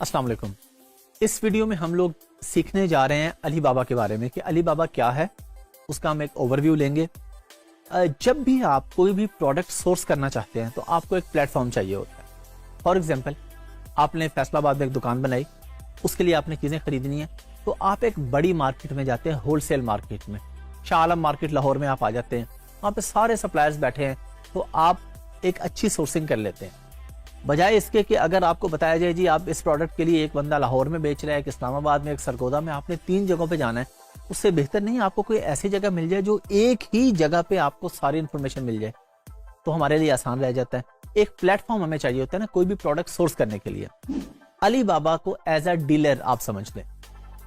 अस्सलाम वालेकुम। इस वीडियो में हम लोग सीखने जा रहे हैं अली बाबा के बारे में कि अली बाबा क्या है, उसका हम एक ओवरव्यू लेंगे। जब भी आप कोई भी प्रोडक्ट सोर्स करना चाहते हैं तो आपको एक प्लेटफॉर्म चाहिए होता है। फॉर एग्जांपल, आपने फैसलाबाद में एक दुकान बनाई, उसके लिए आपने चीज़ें खरीदनी है तो आप एक बड़ी मार्केट में जाते हैं, होलसेल मार्केट में, शाह आलम मार्केट लाहौर में आप आ जाते हैं, वहाँ पे सारे सप्लायर्स बैठे हैं तो आप एक अच्छी सोर्सिंग कर लेते हैं। बजाय इसके कि अगर आपको बताया जाए जी आप इस प्रोडक्ट के लिए एक बंदा लाहौर में बेच रहा है, एक इस्लामाबाद में, एक सरगोदा में, आपने 3 जगहों पे जाना है, उससे बेहतर नहीं आपको कोई ऐसी जगह मिल जाए जो एक ही जगह पे आपको सारी इन्फॉर्मेशन मिल जाए, तो हमारे लिए आसान रह जाता है। एक प्लेटफॉर्म हमें चाहिए होता है ना कोई भी प्रोडक्ट सोर्स करने के लिए। अली बाबा को एज अ डीलर आप समझ लें,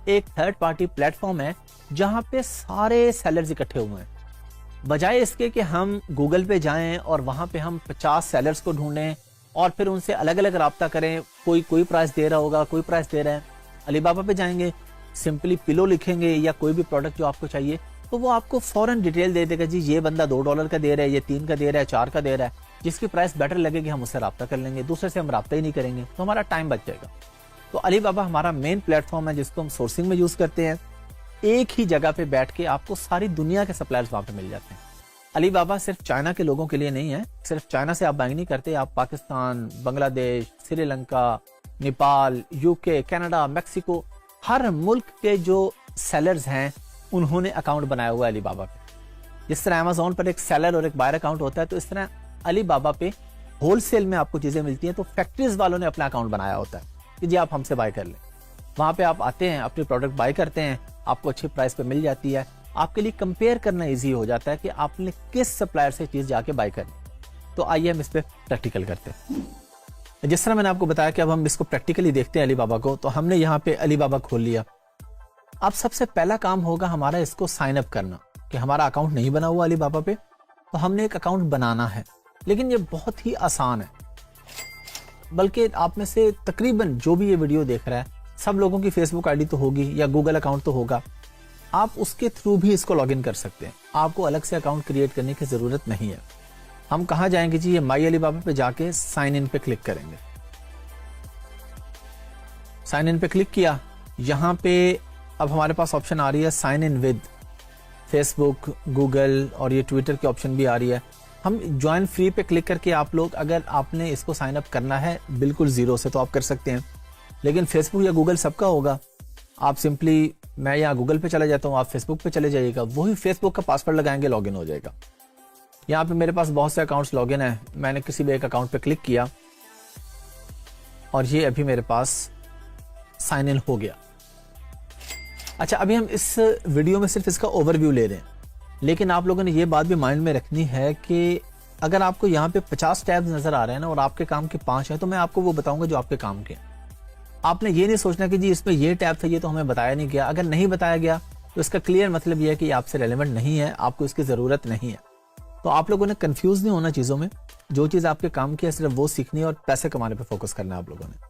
एक थर्ड पार्टी प्लेटफॉर्म है जहां पे सारे सेलर्स इकट्ठे हुए हैं। बजाय इसके कि हम गूगल पे जाएं और वहां पे हम 50 सेलर्स को ढूंढें और फिर उनसे अलग अलग राब्ता करें, कोई प्राइस दे रहा होगा, कोई प्राइस दे रहा है। अली बाबा पे जाएंगे, सिंपली पिलो लिखेंगे या कोई भी प्रोडक्ट जो आपको चाहिए तो वो आपको फौरन डिटेल दे देगा, जी ये बंदा $2 का दे रहा है, ये 3 का दे रहा है, 4 का दे रहा है, जिसकी प्राइस बेटर लगेगी हम उससे राब्ता कर लेंगे, दूसरे से हम राब्ता ही नहीं करेंगे तो हमारा टाइम बच जाएगा। तो अली बाबा हमारा मेन प्लेटफॉर्म है जिसको हम सोर्सिंग में यूज करते हैं। एक ही जगह पे बैठ के आपको सारी दुनिया के सप्लायर्स वहां पे मिल जाते हैं। अली बाबा सिर्फ चाइना के लोगों के लिए नहीं है, सिर्फ चाइना से आप बाइंग नहीं करते, आप Pakistan, Bangladesh, Sri Lanka, Nepal, UK, Canada, Mexico, हर मुल्क के जो सेलर्स हैं उन्होंने अकाउंट बनाया हुआ है अली बाबा पे। जिस तरह अमेज़न पर एक सेलर और एक बायर अकाउंट होता है, तो इस तरह अली बाबा पे होलसेल में आपको चीजें मिलती हैं तो फैक्ट्रीज वालों ने अपना अकाउंट बनाया होता है कि जी आप हमसे बाय कर लें। वहां पे आप आते हैं, अपनी प्रोडक्ट बाय करते हैं, आपको अच्छी प्राइस पे मिल जाती है, आपके लिए कंपेयर करना इजी हो जाता है कि आपने किस सप्लायर से चीज जाके बाय करनी। तो आइए हम इस पे प्रैक्टिकल करते हैं। जिस तरह मैंने आपको बताया कि अब हम इसको प्रैक्टिकली देखते हैं अली बाबा को, तो हमने यहाँ पे अली बाबा खोल लिया। अब सबसे पहला काम होगा हमारा इसको साइन अप करना, कि हमारा अकाउंट नहीं बना हुआ अली बाबा पे तो हमने एक अकाउंट बनाना है। लेकिन ये बहुत ही आसान है, बल्कि आप में से तकरीबन जो भी ये वीडियो देख रहा है सब लोगों की फेसबुक आईडी तो होगी या गूगल अकाउंट तो होगा, आप उसके थ्रू भी इसको लॉगिन कर सकते हैं। आपको अलग से अकाउंट क्रिएट करने की जरूरत नहीं है। हम कहां जाएंगे जी, ये माई अली बाबा पे जाके साइन इन पे क्लिक करेंगे। साइन इन पे क्लिक किया, यहां पे अब हमारे पास ऑप्शन आ रही है sign in with Facebook, Google और ये ट्विटर की ऑप्शन भी आ रही है। हम ज्वाइन फ्री पे क्लिक करके आप लोग अगर आपने इसको साइन अप करना है बिल्कुल जीरो से तो आप कर सकते हैं, लेकिन फेसबुक या गूगल सबका होगा। आप सिंपली, मैं यहाँ गूगल पे चला जाता हूँ, आप फेसबुक पे चले जाइएगा, वही फेसबुक का पासवर्ड लगाएंगे, लॉगिन हो जाएगा। यहाँ पे मेरे पास बहुत से अकाउंट्स लॉगिन है, मैंने किसी भी एक अकाउंट पे क्लिक किया और ये अभी मेरे पास साइन इन हो गया। अच्छा, अभी हम इस वीडियो में सिर्फ इसका ओवरव्यू ले रहे हैं, लेकिन आप लोगों ने ये बात भी माइंड में रखनी है कि अगर आपको यहाँ पे 50 टैब्स नजर आ रहे हैं ना और आपके काम के 5 है, तो मैं आपको वो बताऊंगा जो आपके काम के। आपने ये नहीं सोचना कि जी इसमें ये टैब था, ये तो हमें बताया नहीं गया। अगर नहीं बताया गया तो इसका क्लियर मतलब ये है कि आपसे रेलेवेंट नहीं है, आपको इसकी जरूरत नहीं है। तो आप लोगों ने कंफ्यूज नहीं होना चीजों में, जो चीज आपके काम की है सिर्फ वो सीखनी है और पैसे कमाने पे फोकस करना है आप लोगों ने।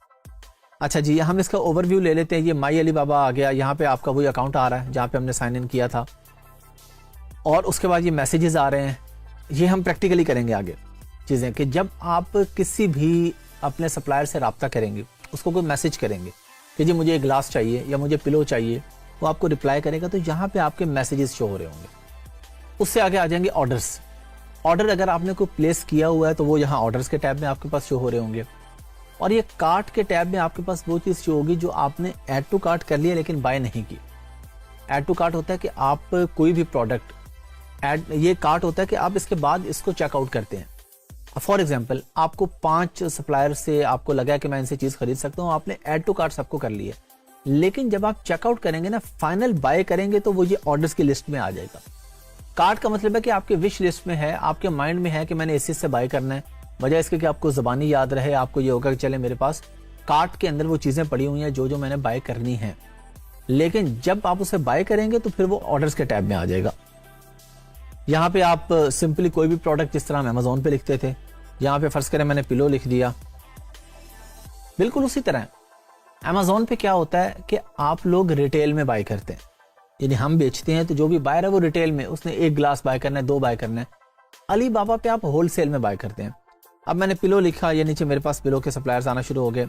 अच्छा जी, हम इसका ओवरव्यू ले लेते हैं। ये माई अली बाबा आ गया, यहाँ पे आपका वही अकाउंट आ रहा है जहाँ पे हमने साइन इन किया था, और उसके बाद ये मैसेजेस आ रहे हैं। ये हम प्रैक्टिकली करेंगे आगे चीजें, कि जब आप किसी भी अपने सप्लायर से रब्ता करेंगे, उसको कोई मैसेज करेंगे कि जी मुझे एक ग्लास चाहिए या मुझे पिलो चाहिए, वो आपको रिप्लाई करेगा, तो यहाँ पे आपके मैसेजेस शो हो रहे होंगे। उससे आगे आ जाएंगे ऑर्डर्स। ऑर्डर अगर आपने कोई प्लेस किया हुआ है तो वो यहाँ ऑर्डर्स के टैब में आपके पास शो हो रहे होंगे, और ये कार्ट के टैब में आपके पास वो चीज़ शो होगी जो आपने ऐड टू कार्ट कर लिया लेकिन बाय नहीं की। ऐड टू कार्ट होता है कि आप कोई भी प्रोडक्ट ऐड, ये कार्ट होता है कि आप इसके बाद इसको चेकआउट करते हैं। फॉर एग्जाम्पल, आपको 5 सप्लायर से आपको लगा कि मैं इनसे चीज खरीद सकता हूँ, आपने ऐड टू कार्ट सबको कर लिया, लेकिन जब आप चेकआउट करेंगे ना, फाइनल बाय करेंगे, तो वो ये ऑर्डर्स की लिस्ट में आ जाएगा। कार्ट का मतलब है कि आपके विश लिस्ट में है, आपके माइंड में है कि मैंने इस से बाय करना है, वजह इसके कि आपको ज़बानी याद रहे, आपको ये होगा कि चले मेरे पास कार्ट के अंदर वो चीजें पड़ी हुई हैं जो जो मैंने बाय करनी है। लेकिन जब आप उसे बाय करेंगे तो फिर वो ऑर्डर्स के टैब में आ जाएगा। यहाँ पे आप सिंपली कोई भी प्रोडक्ट, जिस तरह हम अमेज़न पे लिखते थे, यहाँ पे फर्ज करें मैंने पिलो लिख दिया, बिल्कुल उसी तरह अमेज़न पे क्या होता है कि आप लोग रिटेल में बाय करते हैं, यानी हम बेचते हैं तो जो भी बायर है वो रिटेल में, उसने 1 ग्लास बाय करना है, 2 बाय करना है। अली बाबा पे आप होलसेल में बाय करते हैं। अब मैंने पिलो लिखा, ये नीचे मेरे पास पिलो के सप्लायर्स आना शुरू हो गए।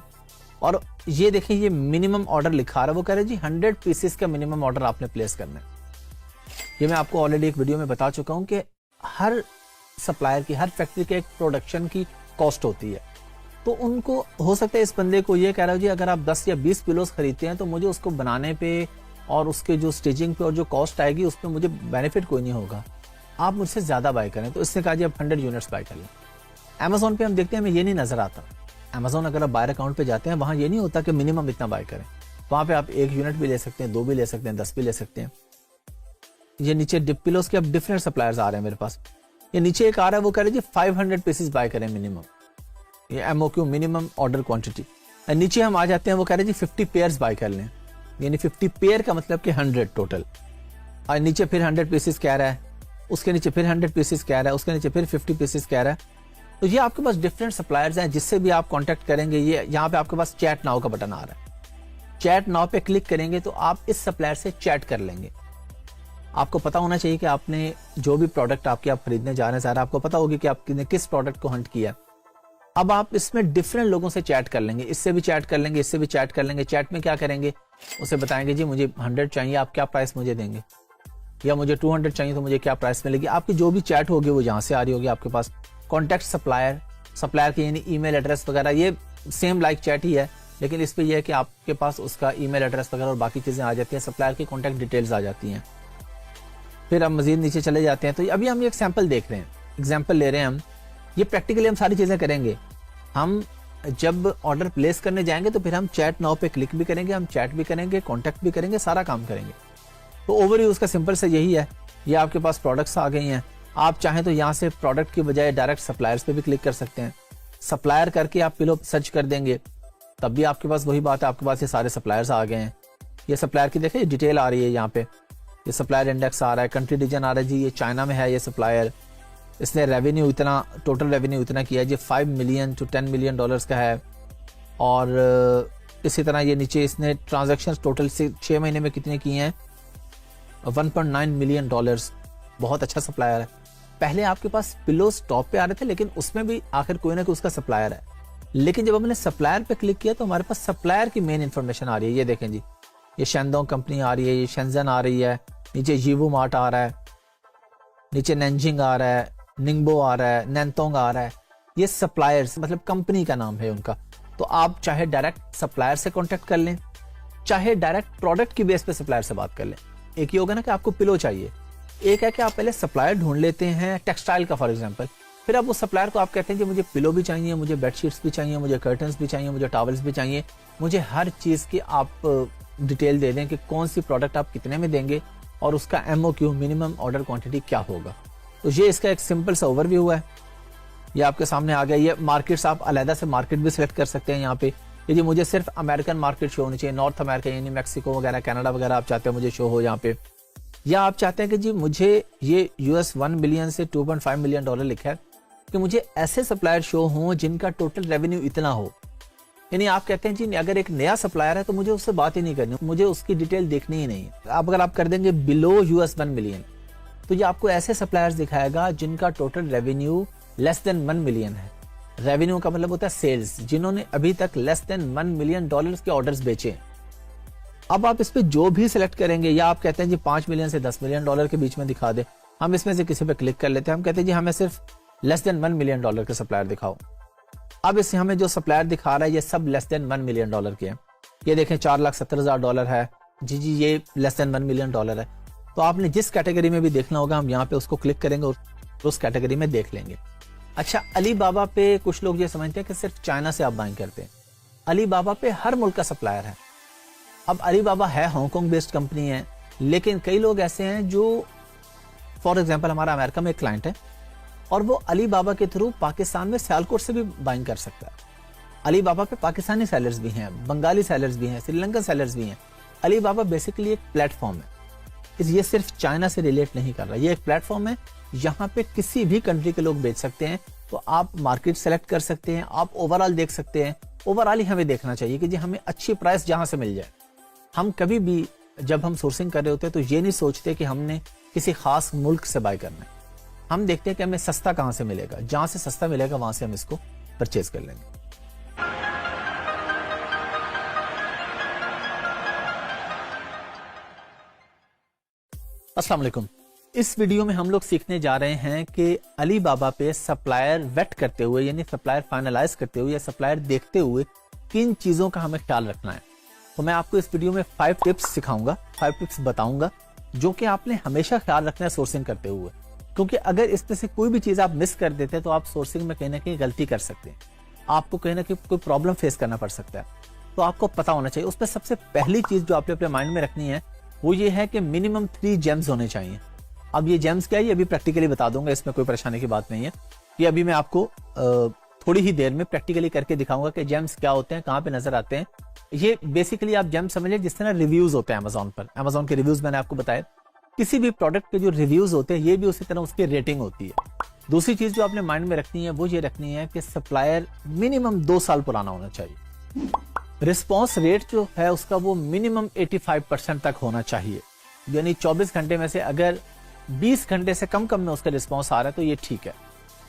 और ये देखिए ये मिनिमम ऑर्डर लिखा रहा है, वो कह रहे हैं जी 100 पीसेस का मिनिमम ऑर्डर आपने प्लेस करना है। ये मैं आपको ऑलरेडी एक वीडियो में बता चुका हूं कि हर सप्लायर की, हर फैक्ट्री के एक प्रोडक्शन की कॉस्ट होती है। तो उनको हो सकता है इस बंदे को ये कह रहा है जी अगर आप 10 या 20 पिलोस खरीदते हैं तो मुझे उसको बनाने पे और उसके जो स्टिचिंग पे और जो कॉस्ट आएगी उसमें मुझे बेनिफिट कोई नहीं होगा, आप मुझसे ज्यादा बाय करें। तो इसने कहा जी आप 100 यूनिट्स बाय कर लें। अमेजोन पे हम देखते हैं हमें ये नहीं नजर आता। अमेजोन अगर आप बायर अकाउंट पे जाते हैं वहां ये नहीं होता कि मिनिमम इतना बाय करें, वहां पे आप 1 यूनिट भी ले सकते हैं, 2 भी ले सकते हैं, 10 भी ले सकते हैं। ये नीचे डिप पिलोस के अब डिफरेंट सप्लायर्स आ रहे हैं मेरे पास। ये नीचे एक आ रहा है वो कह रहे हैं जी 500 पीसेस बाय करें मिनिमम, ये एमओक्यू मिनिमम ऑर्डर क्वांटिटी। नीचे हम आ जाते हैं वो कह रहे हैं जी 50 पेयर्स बाय कर लें, यानी 50 पेयर का मतलब कि 100 टोटल। और नीचे फिर 100 पीसेस कह रहा है, उसके नीचे फिर 100 पीसेस कह रहा है, उसके नीचे फिर 50 पीसेस कह रहा है। तो ये आपके पास डिफरेंट सप्लायर्स हैं जिससे भी आप कांटेक्ट करेंगे। ये यहाँ पे आपके पास चैट नाउ का बटन आ रहा है, चैट नाउ पे क्लिक करेंगे तो आप इस सप्लायर से चैट कर लेंगे। आपको पता होना चाहिए कि आपने जो भी प्रोडक्ट आपके आप खरीदने जा रहे हैं सारा आपको पता होगी कि आपने किस प्रोडक्ट को हंट किया। अब आप इसमें डिफरेंट लोगों से चैट कर लेंगे, इससे भी चैट कर लेंगे, इससे भी चैट कर लेंगे। चैट में क्या करेंगे, उसे बताएंगे जी मुझे 100 चाहिए, आप क्या प्राइस मुझे देंगे, या मुझे 200 चाहिए तो मुझे क्या प्राइस मिलेगी। आपकी जो भी चैट होगी वो यहाँ से आ रही होगी आपके पास। कॉन्टैक्ट सप्लायर, सप्लायर की यानी ईमेल एड्रेस वगैरह, ये सेम लाइक चैट ही है, लेकिन इस पे ये है कि आपके पास उसका ईमेल एड्रेस वगैरह और बाकी चीजें आ जाती हैं, सप्लायर की कॉन्टैक्ट डिटेल्स आ जाती हैं। फिर हम मजीद नीचे चले जाते हैं। तो अभी हम एक सैंपल देख रहे हैं, एग्जाम्पल ले रहे हैं हम। ये प्रैक्टिकली हम सारी चीजें करेंगे। हम जब ऑर्डर प्लेस करने जाएंगे तो फिर हम चैट नाउ पे क्लिक भी करेंगे, हम चैट भी करेंगे, कॉन्टैक्ट भी करेंगे, सारा काम करेंगे। तो ओवरव्यू उसका सिंपल से यही है। ये आपके पास प्रोडक्ट्स आ गई हैं, आप चाहें तो यहाँ से प्रोडक्ट की बजाय डायरेक्ट सप्लायर्स पे भी क्लिक कर सकते हैं। सप्लायर करके आप पिलो सर्च कर देंगे तब भी आपके पास वही बात है, आपके पास ये सारे सप्लायर्स आ गए हैं। ये सप्लायर की देखिए डिटेल आ रही है यहाँ पे, ये सप्लायर इंडेक्स आ रहा है, कंट्री रीजन आ रहा है जी, ये चाइना में है ये सप्लायर। इसने रेवेन्यू इतना, टोटल रेवेन्यू इतना किया है जी 5 मिलियन to 10 मिलियन डॉलर्स का है। और इसी तरह ये नीचे इसने ट्रांजेक्शन टोटल से 6 महीने में कितने किए हैं, 1.9 मिलियन डॉलर्स। बहुत अच्छा सप्लायर है। पहले आपके पास पिलोस टॉप पे आ रहे थे लेकिन उसमें भी आखिर कोई ना कोई उसका सप्लायर है। लेकिन जब हमने सप्लायर पे क्लिक किया तो हमारे पास सप्लायर की मेन इंफॉर्मेशन आ रही है। ये देखें जी, ये शेंडोंग कंपनी आ रही है, ये शेंजन आ रही है, नीचे जीवू मार्ट आ रहा है, नीचे नैनजिंग आ रहा है, निंगबो आ रहा है, नैनतोंग आ रहा है। ये सप्लायर्स मतलब कंपनी का नाम है उनका। तो आप चाहे डायरेक्ट सप्लायर से कांटेक्ट कर लें, चाहे डायरेक्ट प्रोडक्ट की बेस पे सप्लायर से बात कर लें। एक ये होगा ना कि आपको पिलो चाहिए, एक है कि आप पहले सप्लायर ढूंढ लेते हैं टेक्सटाइल का फॉर एग्जांपल, फिर आप उस सप्लायर को आप कहते हैं कि मुझे पिलो भी चाहिए, मुझे बेडशीट्स भी चाहिए, मुझे कर्टन्स भी चाहिए, मुझे टॉवल्स भी चाहिए, मुझे हर चीज की आप डिटेल दे दें कि कौन सी प्रोडक्ट आप कितने में देंगे और उसका एमओक्यू मिनिमम ऑर्डर क्वांटिटी क्या होगा। तो ये इसका एक सिंपल सा ओवरव्यू है, ये आपके सामने आ गया। ये मार्केट्स आप अलहदा से मार्केट भी सिलेक्ट कर सकते हैं यहाँ पे। यदि मुझे सिर्फ अमेरिकन मार्केट शो होनी चाहिए, नॉर्थ अमेरिका यानी मैक्सिको वगैरह, कनाडा वगैरह आप चाहते हैं मुझे शो हो यहाँ पे, या आप चाहते हैं कि जी मुझे ये US 1 बिलियन से 2.5 मिलियन डॉलर लिखा है कि मुझे ऐसे सप्लायर शो हों जिनका टोटल रेवेन्यू इतना हो। यानी आप कहते हैं जी अगर एक नया सप्लायर है तो मुझे उससे बात ही नहीं करनी, मुझे उसकी डिटेल देखनी ही नहीं है। अब अगर आप कर देंगे बिलो US 1 मिलियन तो ये आपको ऐसे सप्लायर्स दिखाएगा जिनका total revenue less than 1 million है। रेवेन्यू का मतलब होता है सेल्स, जिन्होंने अभी तक लेस देन 1 मिलियन डॉलर्स के ऑर्डर्स बेचे। अब आप इस पे जो भी सिलेक्ट करेंगे, या आप कहते हैं जी 5 मिलियन से 10 मिलियन डॉलर के बीच में दिखा दे, हम इसमें से किसी पे क्लिक कर लेते हैं। हम कहते हैं जी हमें सिर्फ लेस देन 1 मिलियन डॉलर के सप्लायर दिखाओ। अब इससे हमें जो सप्लायर दिखा रहा है ये सब लेस देन 1 मिलियन डॉलर के हैं। ये देखें 4,70,000 डॉलर है जी, ये लेस देन 1 मिलियन डॉलर है। तो आपने जिस कैटेगरी में भी देखना होगा हम यहाँ पे उसको क्लिक करेंगे और उस कैटेगरी में देख लेंगे। अच्छा, अलीबाबा पे कुछ लोग ये समझते हैं कि सिर्फ चाइना से आप बाइंग करते हैं। अलीबाबा पे हर मुल्क का सप्लायर है। अब अलीबाबा है हांगकांग बेस्ड कंपनी है, लेकिन कई लोग ऐसे हैं जो फॉर एग्जांपल हमारा अमेरिका में एक क्लाइंट है और वो अलीबाबा के थ्रू पाकिस्तान में सियालकोट से भी बाइंग कर सकता है। अलीबाबा पे पाकिस्तानी सेलर्स भी हैं, बंगाली सेलर्स भी हैं, श्रीलंकन सेलर्स भी हैं। अलीबाबा बेसिकली एक प्लेटफॉर्म है, ये सिर्फ चाइना से रिलेट नहीं कर रहा, ये एक प्लेटफॉर्म है, यहाँ पे किसी भी कंट्री के लोग बेच सकते हैं। तो आप मार्केट सेलेक्ट कर सकते हैं, आप ओवरऑल देख सकते हैं। ओवरऑल ही हमें देखना चाहिए कि जी हमें अच्छी प्राइस जहां से मिल जाए। हम कभी भी जब हम सोर्सिंग कर रहे होते हैं तो ये नहीं सोचते कि हमने किसी खास मुल्क से बाय करना है। हम देखते हैं कि हमें सस्ता कहां से मिलेगा, जहां से सस्ता मिलेगा वहां से हम इसको परचेज कर लेंगे। अस्सलाम वालेकुम। इस वीडियो में हम लोग सीखने जा रहे हैं कि अली बाबा पे सप्लायर वेट करते हुए यानी सप्लायर फाइनलाइज करते हुए या सप्लायर देखते हुए किन चीज़ों का हमें ख्याल रखना है। तो मैं आपको इस वीडियो में 5 टिप्स सिखाऊंगा, 5 टिप्स बताऊंगा जो कि आपने हमेशा ख्याल रखना है सोर्सिंग करते हुए, क्योंकि अगर इसमें से कोई भी चीज़ आप मिस कर देते हैं तो आप सोर्सिंग में कहीं ना कहीं गलती कर सकते हैं, आपको कहीं ना कहीं कोई प्रॉब्लम फेस करना पड़ सकता है। तो आपको पता होना चाहिए। उसमें सबसे पहली चीज़ जो आपने अपने माइंड में रखनी है वो ये है कि मिनिमम 3 जेम्स होने चाहिए। अब ये जेम्स क्या है ये अभी प्रैक्टिकली बता दूंगा, इसमें कोई परेशानी की बात नहीं है। ये अभी मैं आपको थोड़ी ही देर में प्रैक्टिकली करके दिखाऊंगा कि जेम्स क्या होते हैं, कहाँ पे नजर आते हैं। ये बेसिकली आप जेम्स समझिए जिस तरह रिव्यूज होते हैं अमेजोन पर। अमेजोन के रिव्यूज मैंने आपको बताया, किसी भी प्रोडक्ट के जो रिव्यूज होते हैं ये भी उसी तरह उसकी रेटिंग होती है। दूसरी चीज जो आपने माइंड में रखनी है वो ये रखनी है कि सप्लायर मिनिमम 2 साल पुराना होना चाहिए। रिस्पॉन्स रेट जो है उसका वो मिनिमम 85% तक होना चाहिए, यानी 24 घंटे में से अगर 20 घंटे से कम में उसका रिस्पॉन्स आ रहा है तो ये ठीक है,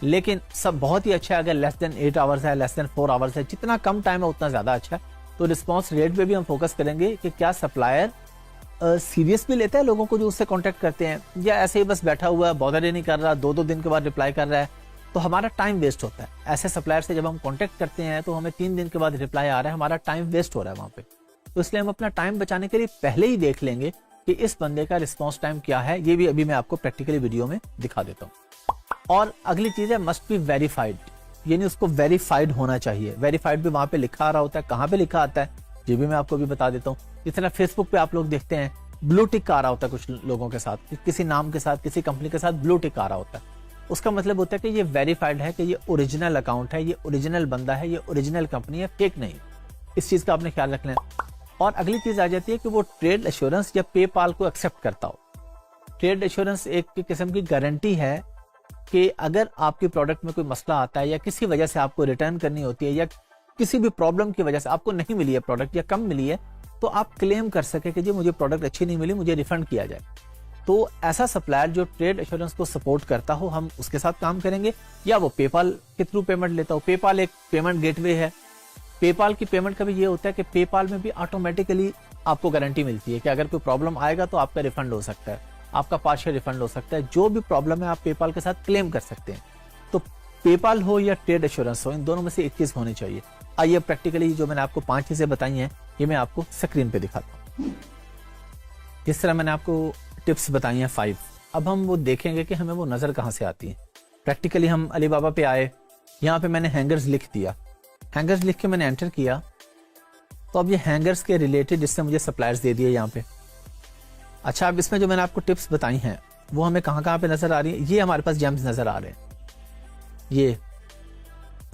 लेकिन सब बहुत ही अच्छा है अगर लेस देन 8 आवर्स है, लेस देन 4 आवर्स है, जितना कम टाइम है उतना ज्यादा अच्छा है। तो रिस्पॉन्स रेट पे भी हम फोकस करेंगे कि क्या सप्लायर सीरियस भी लेता है लोगों को जो उससे कॉन्टेक्ट करते हैं, या ऐसे ही बस बैठा हुआ है, बॉदर ही नहीं कर रहा, 2-2 दिन के बाद रिप्लाई कर रहा है, तो हमारा टाइम वेस्ट होता है। ऐसे सप्लायर से जब हम कांटेक्ट करते हैं तो हमें 3 दिन के बाद रिप्लाई आ रहा है, हमारा टाइम वेस्ट हो रहा है वहां पे। तो इसलिए हम अपना टाइम बचाने के लिए पहले ही देख लेंगे कि इस बंदे का रिस्पॉन्स टाइम क्या है। ये भी अभी मैं आपको प्रैक्टिकली वीडियो में दिखा देता हूँ। और अगली चीज है मस्ट बी वेरीफाइड, यानी उसको वेरीफाइड होना चाहिए। वेरीफाइड भी वहां पे लिखा आ रहा होता है, कहाँ पे लिखा आता है ये भी मैं आपको भी बता देता हूँ। जिस तरह फेसबुक पे आप लोग देखते हैं ब्लू टिक आ रहा होता है कुछ लोगों के साथ, किसी नाम के साथ, किसी कंपनी के साथ ब्लू टिक आ रहा होता है, उसका मतलब होता है कि ये वेरीफाइड है, कि ये ओरिजिनल अकाउंट है, ये ओरिजिनल बंदा है, ये ओरिजिनल कंपनी है, फेक नहीं। इस चीज का आपने ख्याल रखना है। और अगली चीज आ जाती है कि वो ट्रेड एश्योरेंस या पेपाल को एक्सेप्ट करता हो। ट्रेड एश्योरेंस एक किस्म की गारंटी है कि अगर आपके प्रोडक्ट में कोई मसला आता है या किसी वजह से आपको रिटर्न करनी होती है या किसी भी प्रॉब्लम की वजह से आपको नहीं मिली है प्रोडक्ट या कम मिली है, तो आप क्लेम कर सके कि जी मुझे प्रोडक्ट अच्छी नहीं मिली, मुझे रिफंड किया जाए। तो ऐसा सप्लायर जो ट्रेड एश्योरेंस को सपोर्ट करता हो हम उसके साथ काम करेंगे, या वो पेपाल के थ्रू पेमेंट लेता हो। पेपाल एक पेमेंट गेटवे है। पेपाल की पेमेंट का भी ये होता है कि पेपाल में भी ऑटोमेटिकली आपको गारंटी मिलती है कि अगर कोई प्रॉब्लम आएगा तो आपका रिफंड हो सकता है, आपका पार्शियल रिफंड हो सकता है। जो भी प्रॉब्लम है आप पेपाल के साथ क्लेम कर सकते हैं। तो पेपाल हो या ट्रेड एश्योरेंस हो, इन दोनों में से एक चीज होनी चाहिए। आइए प्रैक्टिकली जो मैंने आपको 5 चीजें बताई हैं ये मैं आपको स्क्रीन पे दिखाता हूँ। जिस तरह मैंने आपको टिप्स बताई हैं 5, अब हम वो देखेंगे कि हमें वो नजर कहाँ से आती है। प्रैक्टिकली हम अली बाबा पे आए, यहाँ पे मैंने हैंगर्स लिख दिया, हैंगर्स लिख के मैंने एंटर किया, तो अब ये हैंगर्स के रिलेटेड इससे मुझे सप्लायर्स दे दिए यहाँ पे। अच्छा, अब इसमें जो मैंने आपको टिप्स बताई हैं वो हमें कहाँ पे नजर आ रही है। ये हमारे पास जेम्स नजर आ रहे हैं, ये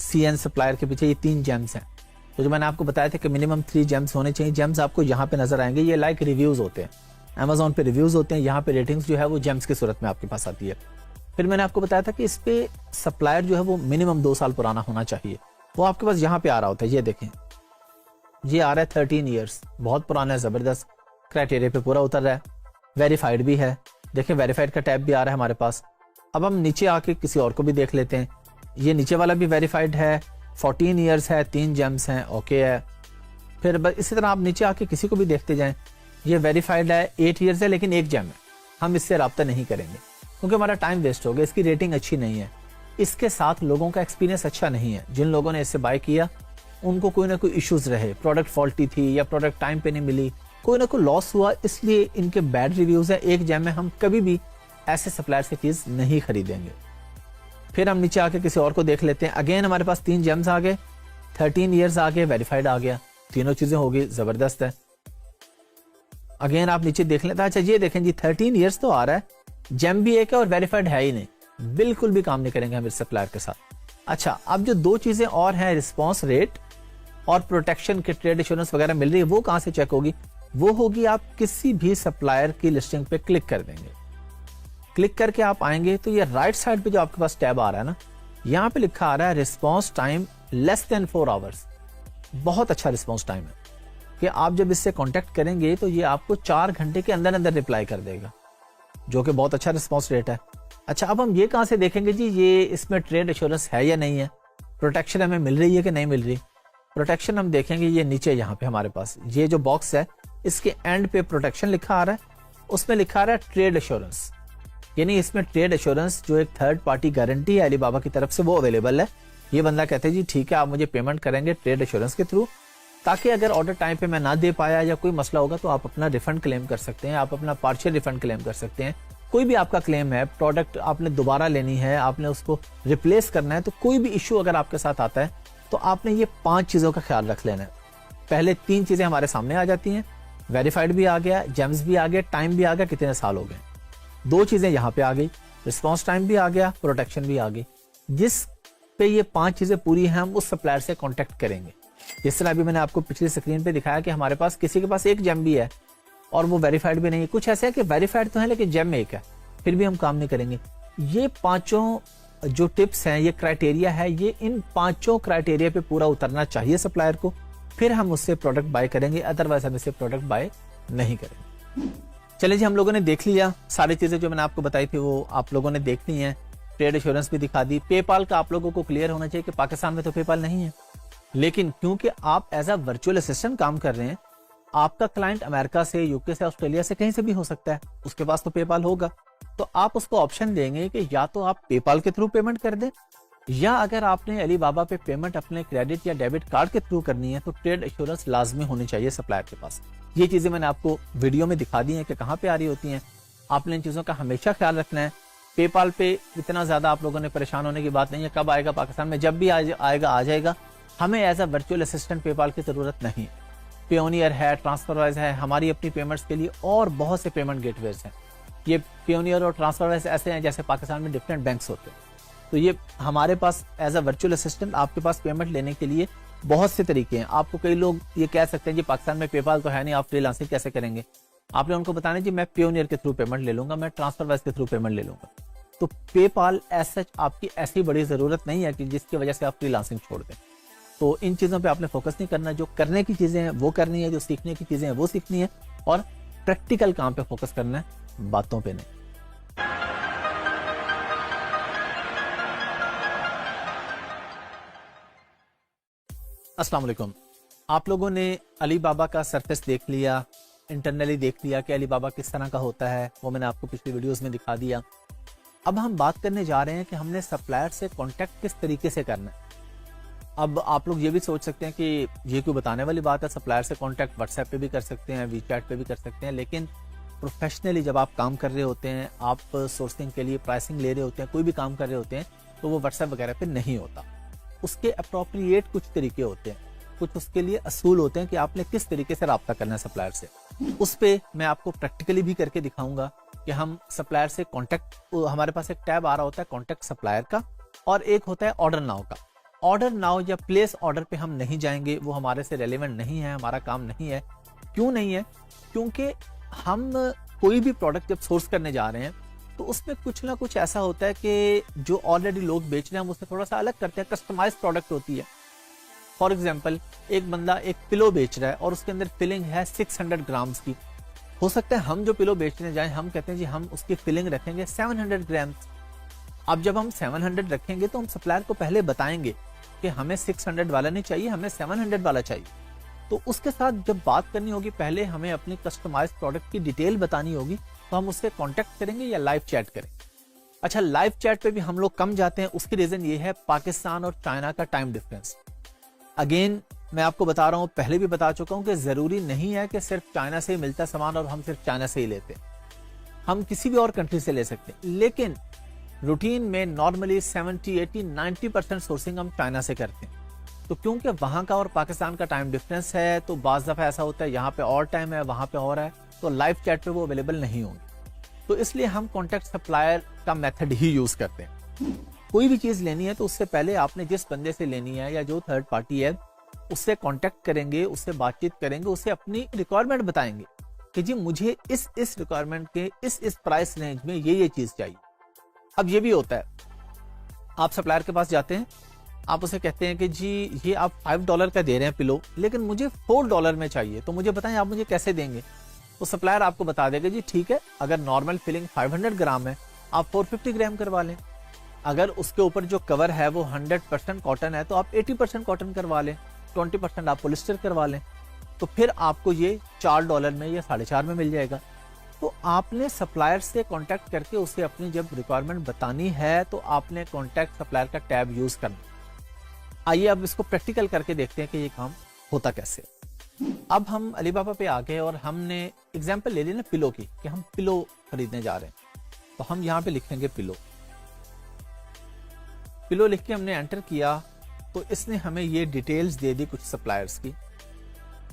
CN सप्लायर के पीछे ये 3 जेम्स हैं। तो जो मैंने आपको बताया था कि मिनिमम 3 जेम्स होने चाहिए, जेम्स आपको यहाँ पे नजर आएंगे। ये लाइक रिव्यूज होते हैं, अमेजोन पे रिव्यूज होते हैं, यहाँ पे रेटिंग्स जो है वो जेम्स की सूरत में आपके पास आती है। फिर मैंने आपको बताया था कि इस पे सप्लायर जो है वो मिनिमम 2 साल पुराना होना चाहिए, वो आपके पास यहाँ पे आ रहा होता है। ये देखें, ये आ रहा है 13 ईयर्स, बहुत पुराना है, जबरदस्त क्राइटेरिया पे पूरा उतर रहा है। वेरीफाइड भी है, देखें वेरीफाइड का टैब भी आ रहा है हमारे पास। अब हम नीचे आके किसी और को भी देख लेते हैं। ये नीचे वाला भी वेरीफाइड है, 14 ईयर्स है, 3 जेम्स हैं, ओके है। फिर इसी तरह आप नीचे आके किसी को भी देखते जाएं, ये वेरीफाइड है, 8 ईयर्स है, लेकिन 1 जेम है। हम इससे रब्ता नहीं करेंगे क्योंकि हमारा टाइम वेस्ट हो गया, इसकी रेटिंग अच्छी नहीं है, इसके साथ लोगों का एक्सपीरियंस अच्छा नहीं है। जिन लोगों ने इससे बाय किया उनको कोई ना कोई इश्यूज रहे, प्रोडक्ट फॉल्टी थी या प्रोडक्ट टाइम पे नहीं मिली, कोई ना कोई लॉस हुआ, इसलिए इनके बैड रिव्यूज है। 1 जेम में हम कभी भी ऐसे सप्लायर से चीज नहीं खरीदेंगे। फिर हम नीचे आके किसी और को देख लेते हैं। अगेन हमारे पास 3 जेम्स आ गए, 13 ईयर्स आ गए, वेरीफाइड आ गया, तीनों चीजें हो गई, जबरदस्त है। अगेन आप नीचे देख लेते हैं। अच्छा, ये देखें जी 13 ईयर्स तो आ रहा है, जेम भी एक है और वेरीफाइड है ही नहीं, बिल्कुल भी काम नहीं करेंगे हम इस सप्लायर के साथ। अच्छा, अब जो 2 चीजें और हैं, रिस्पॉन्स रेट और प्रोटेक्शन के ट्रेड इंश्योरेंस वगैरह मिल रही है, वो कहां से चेक होगी? वो होगी आप किसी भी सप्लायर की लिस्टिंग पे क्लिक कर देंगे। क्लिक करके आप आएंगे तो ये राइट साइड पे जो आपके पास टैब आ रहा है ना, यहाँ पे लिखा आ रहा है response time less than 4 hours. बहुत अच्छा रिस्पॉन्स टाइम है कि आप जब इससे कांटेक्ट करेंगे तो ये आपको 4 घंटे के अंदर अंदर रिप्लाई कर देगा, जो कि बहुत अच्छा रिस्पॉन्स रेट है। अच्छा, अब हम ये कहां से देखेंगे जी ये इसमें ट्रेड इंश्योरेंस है या नहीं है, प्रोटेक्शन हमें मिल रही है कि नहीं मिल रही? प्रोटेक्शन हम देखेंगे ये नीचे यहाँ पे हमारे पास ये जो बॉक्स है इसके एंड पे प्रोटेक्शन लिखा आ रहा है, उसमें लिखा रहा है ट्रेड एश्योरेंस, यानी इसमें ट्रेड एश्योरेंस जो एक थर्ड पार्टी गारंटी है अलीबाबा की तरफ से वो अवेलेबल है। ये बंदा कहते हैं जी ठीक है, आप मुझे पेमेंट करेंगे ट्रेड एश्योरेंस के थ्रू, ताकि अगर ऑर्डर टाइम पे मैं ना दे पाया या कोई मसला होगा तो आप अपना रिफंड क्लेम कर सकते हैं, आप अपना पार्शियल रिफंड क्लेम कर सकते हैं। कोई भी आपका क्लेम है, प्रोडक्ट आपने दोबारा लेनी है, आपने उसको रिप्लेस करना है, तो कोई भी इश्यू अगर आपके साथ आता है तो आपने ये 5 चीजों का ख्याल रख लेना है। पहले 3 चीजें हमारे सामने आ जाती हैं, वेरीफाइड भी आ गया, जेम्स भी आ गया, टाइम भी आ गया, कितने साल हो गए। 2 चीजें यहाँ पे आ गई, रिस्पॉन्स टाइम भी आ गया, प्रोटेक्शन भी आ गई। जिस पे ये 5 चीजें पूरी हैं हम उस सप्लायर से कॉन्टेक्ट करेंगे। जिस तरह अभी मैंने आपको पिछली स्क्रीन पे दिखाया कि हमारे पास किसी के पास एक जेम भी है और वो वेरीफाइड भी नहीं है, कुछ ऐसे है कि वेरीफाइड तो है लेकिन जेम एक है, फिर भी हम काम नहीं करेंगे। ये 5 जो टिप्स हैं, ये क्राइटेरिया है, ये इन 5 क्राइटेरिया पे पूरा उतरना चाहिए सप्लायर को, फिर हम उससे प्रोडक्ट बाय करेंगे, अदरवाइज हम इससे प्रोडक्ट बाय नहीं करेंगे। चलिए जी, हम लोगों ने देख लिया सारी चीजें जो मैंने आपको बताई थी वो आप लोगों ने देख ली हैं, ट्रेड एश्योरेंस भी दिखा दी। पेपाल का आप लोगों को क्लियर होना चाहिए कि पाकिस्तान में तो पेपाल नहीं है, लेकिन क्योंकि आप एज अ वर्चुअल असिस्टेंट काम कर रहे हैं, आपका क्लाइंट अमेरिका से, यूके से, ऑस्ट्रेलिया से, कहीं से भी हो सकता है, उसके पास तो पेपाल होगा, तो आप उसको ऑप्शन देंगे कि या तो आप पेपाल के थ्रू पेमेंट कर दें, या अगर आपने अलीबाबा पे पेमेंट अपने क्रेडिट या डेबिट कार्ड के थ्रू करनी है तो ट्रेड एश्योरेंस लाजमी होनी चाहिए सप्लायर के पास। ये चीजें मैंने आपको वीडियो में दिखा दी हैं कि कहाँ पे आ रही होती हैं, आपने इन चीजों का हमेशा ख्याल रखना है। पेपाल पे इतना ज्यादा आप लोगों ने परेशान होने की बात नहीं है, कब आएगा पाकिस्तान में, जब भी आएगा आ जाएगा। हमें as a virtual assistant PayPal की जरूरत नहीं है। पियोनियर है, ट्रांसफरवाइज है, हमारी अपनी पेमेंट्स के लिए और बहुत से पेमेंट गेटवेज हैं। ये पियोनियर और ट्रांसफरवाइज ऐसे हैं जैसे पाकिस्तान में डिफरेंट बैंक्स होते हैं, तो ये हमारे पास एज अ वर्चुअल असिस्टेंट आपके पास पेमेंट लेने के लिए बहुत से तरीके हैं। आपको कई लोग ये कह सकते हैं जी पाकिस्तान में पेपाल तो है नहीं, आप फ्रीलांसिंग कैसे करेंगे। आपने उनको बताना जी मैं पियोनियर के थ्रू पेमेंट ले लूंगा, मैं ट्रांसफरवाइज के थ्रू पेमेंट ले लूंगा। तो पेपाल एज सच आपकी ऐसी बड़ी जरूरत नहीं है कि जिसकी वजह से आप फ्रीलांसिंग छोड़ दें। तो इन चीजों पे आपने फोकस नहीं करना, जो करने की चीजें हैं वो करनी है, जो सीखने की चीजें हैं वो सीखनी है, और प्रैक्टिकल काम पे फोकस करना है, बातों पे नहीं। अस्सलाम वालेकुम। आप लोगों ने अलीबाबा का सरफेस देख लिया, इंटरनली देख लिया कि अलीबाबा किस तरह का होता है, वो मैंने आपको पिछली वीडियोस में दिखा दिया। अब हम बात करने जा रहे हैं कि हमने सप्लायर से कांटेक्ट किस तरीके से करना है। अब आप लोग ये भी सोच सकते हैं कि ये कोई बताने वाली बात है, सप्लायर से कांटेक्ट व्हाट्सएप पे भी कर सकते हैं, वीचैट पे भी कर सकते हैं, लेकिन प्रोफेशनली जब आप काम कर रहे होते हैं, आप सोर्सिंग के लिए प्राइसिंग ले रहे होते हैं, कोई भी काम कर रहे होते हैं, तो वो व्हाट्सएप वगैरह पे नहीं होता। उसके अप्रोप्रिएट कुछ तरीके होते हैं, कुछ उसके लिए असूल होते हैं कि आपने किस तरीके से रब्ता करना है सप्लायर से। उस पे मैं आपको प्रैक्टिकली भी करके दिखाऊंगा कि हम सप्लायर से कांटेक्ट, हमारे पास एक टैब आ रहा होता है कांटेक्ट सप्लायर का, और एक होता है ऑर्डर नाउ का। ऑर्डर नाउ या प्लेस ऑर्डर पे हम नहीं जाएंगे, वो हमारे से रेलेवेंट नहीं है, हमारा काम नहीं है। क्यों नहीं है? क्योंकि हम कोई भी प्रोडक्ट जब सोर्स करने जा रहे हैं तो उसमें कुछ ना कुछ ऐसा होता है कि जो ऑलरेडी लोग बेच रहे हैं हम उससे थोड़ा सा अलग करते हैं, कस्टमाइज प्रोडक्ट होती है। फॉर एग्जाम्पल, एक बंदा एक पिलो बेच रहा है और उसके अंदर फिलिंग है 600 ग्राम्स की। हो सकता है हम जो पिलो बेचने जाएं, हम कहते हैं जी हम उसकी फिलिंग रखेंगे 700 ग्राम्स। अब जब हम 700 रखेंगे तो हम सप्लायर को पहले बताएंगे कि हमें 600 वाला नहीं चाहिए, हमें 700 वाला चाहिए। तो उसके साथ जब बात करनी होगी, पहले हमें अपनी कस्टमाइज प्रोडक्ट की डिटेल बतानी होगी, तो हम उससे कांटेक्ट करेंगे या लाइव चैट करेंगे। अच्छा, लाइव चैट पे भी हम लोग कम जाते हैं, उसकी रीजन ये है पाकिस्तान और चाइना का टाइम डिफरेंस। अगेन मैं आपको बता रहा हूँ, पहले भी बता चुका हूँ कि जरूरी नहीं है कि सिर्फ चाइना से ही मिलता है सामान और हम सिर्फ चाइना से ही लेते हैं, हम किसी भी और कंट्री से ले सकते हैं। लेकिन रूटीन में नॉर्मली 70, 80, 90% सोर्सिंग हम चाइना से करते हैं। तो क्योंकि वहां का और पाकिस्तान का टाइम डिफरेंस है, तो बाज़ दफा ऐसा होता है यहाँ पे और टाइम है, वहां पे और है, तो लाइव चैट पे वो अवेलेबल नहीं होंगे। तो इसलिए हम कॉन्टेक्ट सप्लायर का मेथड ही यूज करते हैं। कोई भी चीज लेनी है तो उससे पहले आपने जिस बंदे से लेनी है या जो थर्ड पार्टी है उससे कांटेक्ट करेंगे, उससे बातचीत करेंगे, उससे अपनी रिक्वायरमेंट बताएंगे कि जी मुझे इस रिक्वायरमेंट के इस प्राइस रेंज में ये चीज चाहिए। अब ये भी होता है, आप सप्लायर के पास जाते हैं, आप उसे कहते हैं कि जी ये आप $5 का दे रहे हैं पिलो, लेकिन मुझे $4 में चाहिए, तो मुझे बताएं आप मुझे कैसे देंगे। तो सप्लायर आपको बता देगा जी ठीक है, अगर नॉर्मल फिलिंग 500 ग्राम है आप 450 ग्राम करवा लें। अगर उसके ऊपर जो कवर है वो 100% कॉटन है तो आप 80% कॉटन करवा लें, 20% आप पॉलिस्टर करवा लें, तो फिर आपको ये $4 में या 4.5 में मिल जाएगा। तो तो आपने सप्लायर से कांटेक्ट करके उसे अपनी जब रिक्वायरमेंट बतानी है तो आपने कांटेक्ट सप्लायर का टैब यूज करना। आइए अब इसको प्रैक्टिकल करके देखते हैं कि ये काम होता कैसे। अब हम अलीबाबा पे आ गए और हमने एग्जांपल ले ली ना पिलो की, कि हम पिलो खरीदने जा रहे हैं। तो हम यहाँ पे लिखेंगे पिलो। पिलो लिख के हमने एंटर किया तो इसने हमें ये डिटेल्स दे दी कुछ सप्लायर्स की।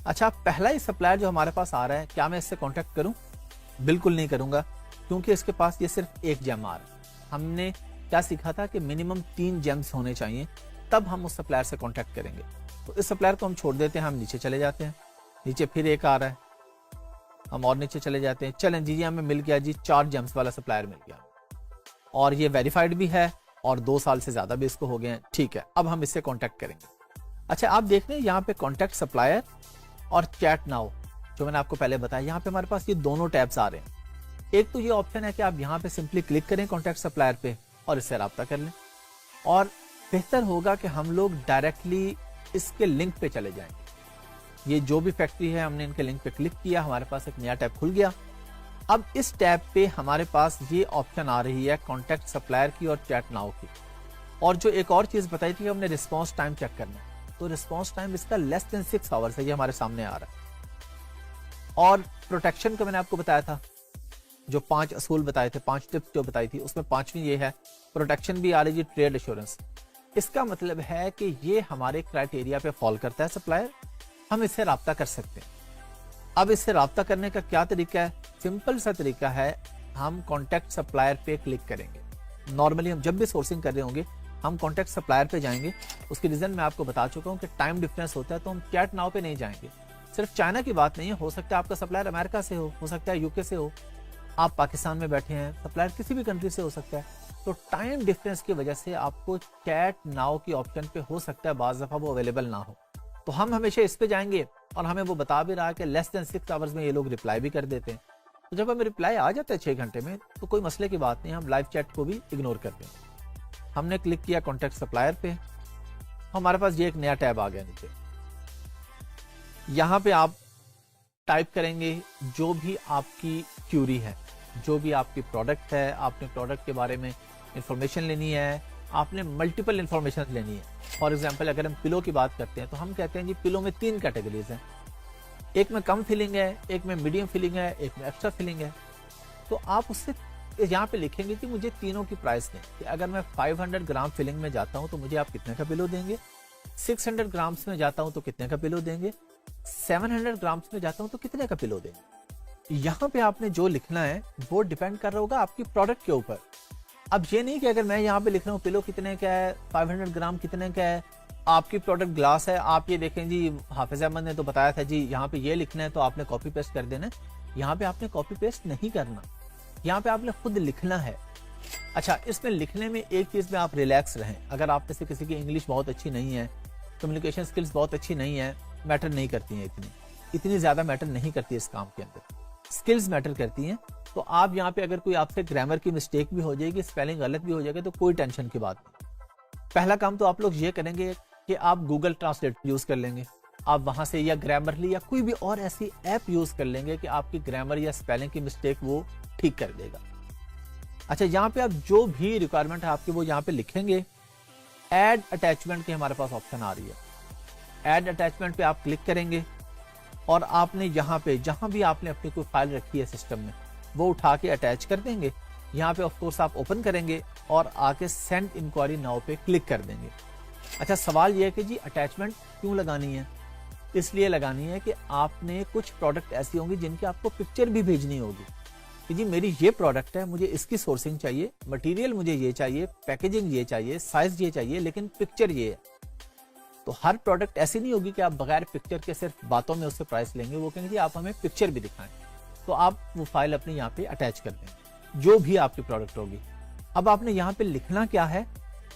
अच्छा, पहला ही सप्लायर जो हमारे पास आ रहा है, क्या मैं इससे कांटेक्ट करूं? बिल्कुल नहीं करूंगा, क्योंकि इसके पास ये सिर्फ एक जेम आ रहा है। हमने क्या सीखा था कि मिनिमम 3 जेम्स होने चाहिए, तब हम उस सप्लायर से कांटेक्ट करेंगे। तो इस सप्लायर को हम छोड़ देते हैं, हम नीचे चले जाते हैं। नीचे फिर एक आ रहा है, हम और नीचे चले जाते हैं। चलें जी, हमें मिल गया जी 4 जेम्स वाला सप्लायर मिल गया, और ये वेरीफाइड भी है और 2 साल से ज्यादा भी इसको हो गए हैं। ठीक है, अब हम इससे कांटेक्ट करेंगे। अच्छा, आप देख रहे हैं यहाँ पे कांटेक्ट सप्लायर और चैट नाउ, जो मैंने आपको पहले बताया। यहाँ पे हमारे पास ये दोनों टैब्स आ रहे हैं। एक तो ये ऑप्शन है कि आप यहाँ पे सिंपली क्लिक करें कांटेक्ट सप्लायर पे और इससे राब्ता कर लें, और बेहतर होगा कि हम लोग डायरेक्टली इसके लिंक पे चले जाएंगे। ये जो भी फैक्ट्री है, हमने इनके लिंक पे क्लिक किया, हमारे पास एक नया टैब खुल गया। अब इस टैब पे हमारे पास ये ऑप्शन आ रही है कांटेक्ट सप्लायर की और चैट नाउ की। और जो एक और चीज बताई थी, हमने रिस्पांस टाइम चेक करना है, तो रिस्पांस टाइम इसका लेस देन 6 आवर्स है, ये हमारे सामने आ रहा है। और प्रोटेक्शन का मैंने आपको बताया था, जो 5 असूल बताए थे, 5 टिप्स जो बताई थी, उसमें 5वीं ये है, प्रोटेक्शन भी आ रही है, ट्रेड एश्योरेंस। इसका मतलब है कि ये हमारे क्राइटेरिया पे फॉल करता है सप्लायर, हम इससे राब्ता कर सकते हैं। अब इससे राब्ता करने का क्या तरीका है? सिंपल सा तरीका है, हम कांटेक्ट सप्लायर पे क्लिक करेंगे। नॉर्मली हम जब भी सोर्सिंग कर रहे होंगे, हम कांटेक्ट सप्लायर पे जाएंगे। उसकी रीजन मैं आपको बता चुका हूँ कि टाइम डिफरेंस होता है, तो हम चैट नाउ पे नहीं जाएंगे। सिर्फ चाइना की बात नहीं है, हो सकता है आपका सप्लायर अमेरिका से हो सकता है यूके से हो, आप पाकिस्तान में बैठे हैं, सप्लायर किसी भी कंट्री से हो सकता है। तो टाइम डिफरेंस की वजह से आपको चैट नाउ की ऑप्शन पे हो सकता है बाज दफा वो अवेलेबल ना हो। तो हम हमेशा इस पे जाएंगे, और हमें वो बता भी रहा है कि लेस देन 6 आवर्स में ये लोग रिप्लाई भी कर देते हैं। तो जब हमें रिप्लाई आ जाता है 6 घंटे में, तो कोई मसले की बात नहीं, हम लाइव चैट को भी इग्नोर करते हैं। हमने क्लिक किया कांटेक्ट सप्लायर पे, हमारे पास ये एक नया टैब आ गया नीचे। यहाँ पे आप टाइप करेंगे जो भी आपकी क्यूरी है, जो भी आपकी प्रोडक्ट है, आपने प्रोडक्ट के बारे में इंफॉर्मेशन लेनी है, आपने मल्टीपल इंफॉर्मेशन लेनी है। फॉर एग्जांपल अगर हम पिलो की बात करते हैं, तो हम कहते हैं जी पिलो में 3 कैटेगरीज हैं, एक में कम फिलिंग है, एक में मीडियम फिलिंग है, एक में एक्स्ट्रा फिलिंग है। तो आप उससे यहाँ पे लिखेंगे कि मुझे तीनों की प्राइस दें, कि अगर मैं 500 ग्राम फिलिंग में जाता हूँ तो मुझे आप कितने का पिलो देंगे, 600 ग्राम्स में जाता हूँ तो कितने का पिलो देंगे, 700 ग्राम्स में जाता हूँ तो कितने का पिलो देंगे। यहाँ पे आपने जो लिखना है वो डिपेंड कर रहा होगा आपकी प्रोडक्ट के ऊपर। अब ये नहीं कि अगर मैं यहाँ पे लिख रहा हूँ पिलो कितने का है, 500 ग्राम कितने का है, आपकी प्रोडक्ट ग्लास है, आप ये देखें जी हाफिज अहमद ने तो बताया था जी यहाँ पे ये लिखना है, तो आपने कॉपी पेस्ट कर देना। यहाँ पे आपने कॉपी पेस्ट नहीं करना, यहाँ पे आपने खुद लिखना है। अच्छा, इसमें लिखने में एक चीज में आप रिलैक्स रहें। अगर आप में से किसी की इंग्लिश बहुत अच्छी नहीं है, कम्युनिकेशन स्किल्स बहुत अच्छी नहीं है, मैटर नहीं करती हैं, इतनी ज्यादा मैटर नहीं करती है इस काम के अंदर, स्किल्स मैटर करती हैं। तो आप यहाँ पे अगर कोई आपसे ग्रामर की मिस्टेक भी हो जाएगी, स्पेलिंग गलत भी हो जाएगा, तो कोई टेंशन की बात नहीं। पहला काम तो आप लोग ये करेंगे कि आप गूगल ट्रांसलेट यूज कर लेंगे, आप वहां से या ग्रामरली या कोई भी और ऐसी ऐप यूज कर लेंगे कि आपकी ग्रामर या स्पेलिंग की मिस्टेक वो ठीक कर देगा। अच्छा, यहाँ पे आप जो भी रिक्वायरमेंट है आपकी वो यहाँ पे लिखेंगे। ऐड अटैचमेंट की हमारे पास ऑप्शन आ रही है, ऐड अटैचमेंट पे आप क्लिक करेंगे, और आपने यहाँ पे जहां भी आपने अपनी कोई फाइल रखी है सिस्टम में, वो उठा के अटैच कर देंगे। यहाँ पे ऑफ कोर्स आप ओपन करेंगे और आके सेंड इंक्वायरी नाउ पे क्लिक कर देंगे। अच्छा, सवाल ये है कि जी अटैचमेंट क्यों लगानी है? इसलिए लगानी है कि आपने कुछ प्रोडक्ट ऐसी होंगी जिनकी आपको पिक्चर भी भेजनी होगी कि जी मेरी ये प्रोडक्ट है, मुझे इसकी सोर्सिंग चाहिए, मटेरियल मुझे ये चाहिए, पैकेजिंग ये चाहिए, साइज ये चाहिए, लेकिन पिक्चर ये है। तो हर प्रोडक्ट ऐसी नहीं होगी कि आप बगैर पिक्चर के सिर्फ बातों में उससे प्राइस लेंगे, वो कहेंगे जी आप हमें पिक्चर भी दिखाएं। तो आप वो फाइल अपने यहाँ पे अटैच कर दें, जो भी आपकी प्रोडक्ट होगी। अब आपने यहाँ पे लिखना क्या है,